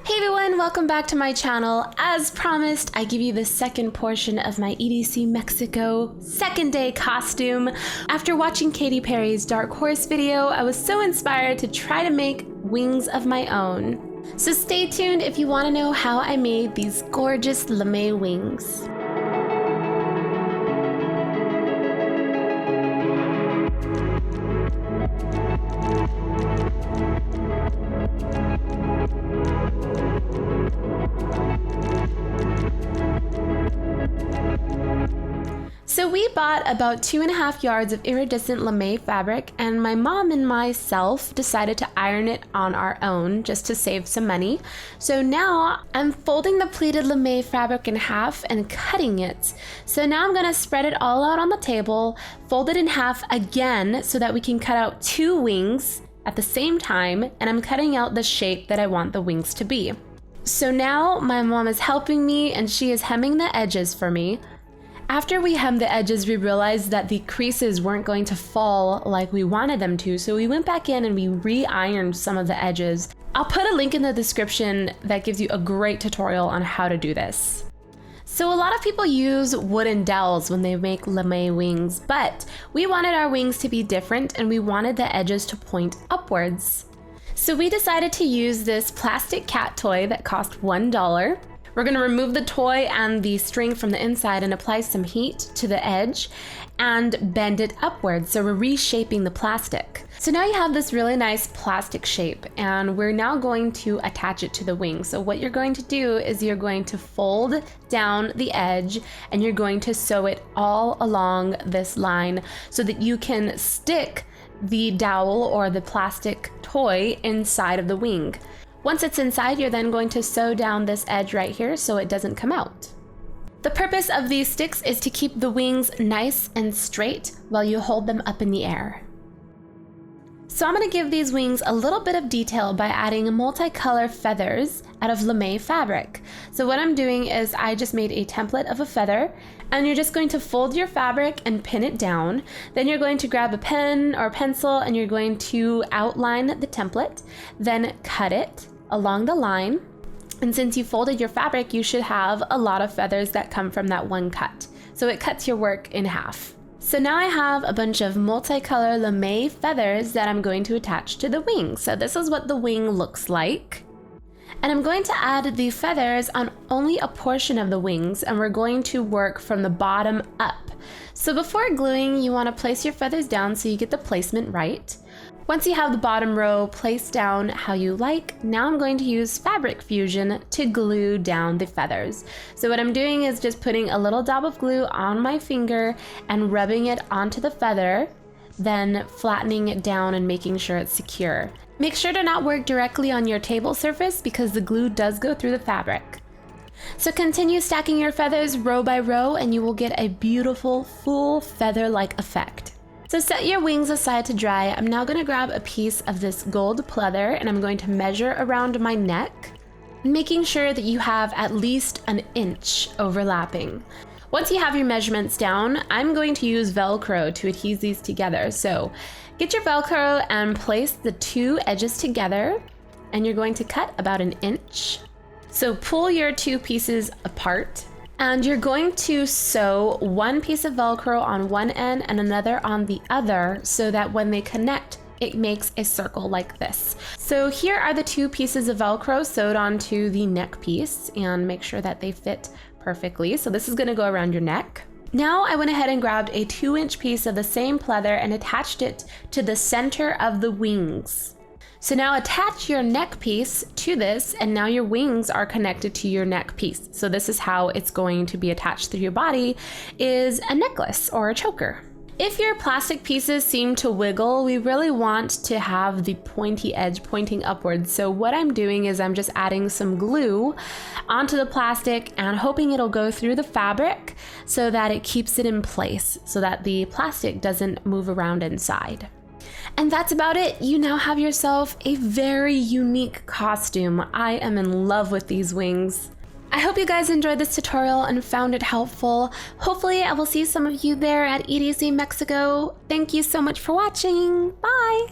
Hey everyone, welcome back to my channel. As promised, I give you the second portion of my EDC Mexico second day costume. After watching Katy Perry's Dark Horse video, I was so inspired to try to make wings of my own. So stay tuned if you want to know how I made these gorgeous Lamé wings. So we bought about 2.5 yards of iridescent Lamé fabric, and my mom and myself decided to iron it on our own just to save some money. So now I'm folding the pleated Lamé fabric in half and cutting it. So now I'm gonna spread it all out on the table, fold it in half again so that we can cut out 2 wings at the same time, and I'm cutting out the shape that I want the wings to be. So now my mom is helping me and she is hemming the edges for me. After we hemmed the edges, we realized that the creases weren't going to fall like we wanted them to, so we went back in and we re-ironed some of the edges. I'll put a link in the description that gives you a great tutorial on how to do this. So a lot of people use wooden dowels when they make Lamé wings, but we wanted our wings to be different and we wanted the edges to point upwards. So we decided to use this plastic cat toy that cost $1. We're gonna remove the toy and the string from the inside and apply some heat to the edge and bend it upwards. So we're reshaping the plastic. So now you have this really nice plastic shape, and we're now going to attach it to the wing. So what you're going to do is you're going to fold down the edge and you're going to sew it all along this line so that you can stick the dowel or the plastic toy inside of the wing. Once it's inside, you're then going to sew down this edge right here so it doesn't come out. The purpose of these sticks is to keep the wings nice and straight while you hold them up in the air. So I'm going to give these wings a little bit of detail by adding multicolor feathers out of Lamé fabric. So what I'm doing is I just made a template of a feather, and you're just going to fold your fabric and pin it down. Then you're going to grab a pen or pencil and you're going to outline the template, then cut it along the line. And since you folded your fabric, you should have a lot of feathers that come from that one cut. So it cuts your work in half. So now I have a bunch of multicolor Lamé feathers that I'm going to attach to the wing. So this is what the wing looks like. And I'm going to add the feathers on only a portion of the wings, and we're going to work from the bottom up. So before gluing, you want to place your feathers down so you get the placement right. Once you have the bottom row placed down how you like, now I'm going to use fabric fusion to glue down the feathers. So what I'm doing is just putting a little dab of glue on my finger and rubbing it onto the feather, then flattening it down and making sure it's secure. Make sure to not work directly on your table surface because the glue does go through the fabric. So continue stacking your feathers row by row and you will get a beautiful full feather-like effect. So set your wings aside to dry. I'm now going to grab a piece of this gold pleather and I'm going to measure around my neck, making sure that you have at least an inch overlapping. Once you have your measurements down, I'm going to use Velcro to adhere these together. So get your Velcro and place the 2 edges together, and you're going to cut about an inch. So pull your 2 pieces apart. And you're going to sew one piece of Velcro on one end and another on the other so that when they connect, it makes a circle like this. So here are the 2 pieces of Velcro sewed onto the neck piece, and make sure that they fit perfectly. So this is going to go around your neck. Now I went ahead and grabbed a 2-inch piece of the same pleather and attached it to the center of the wings. So now attach your neck piece to this, and now your wings are connected to your neck piece. So this is how it's going to be attached through your body, is a necklace or a choker. If your plastic pieces seem to wiggle, we really want to have the pointy edge pointing upwards. So what I'm doing is I'm just adding some glue onto the plastic and hoping it'll go through the fabric so that it keeps it in place so that the plastic doesn't move around inside. And that's about it. You now have yourself a very unique costume. I am in love with these wings. I hope you guys enjoyed this tutorial and found it helpful. Hopefully I will see some of you there at EDC Mexico. Thank you so much for watching. Bye!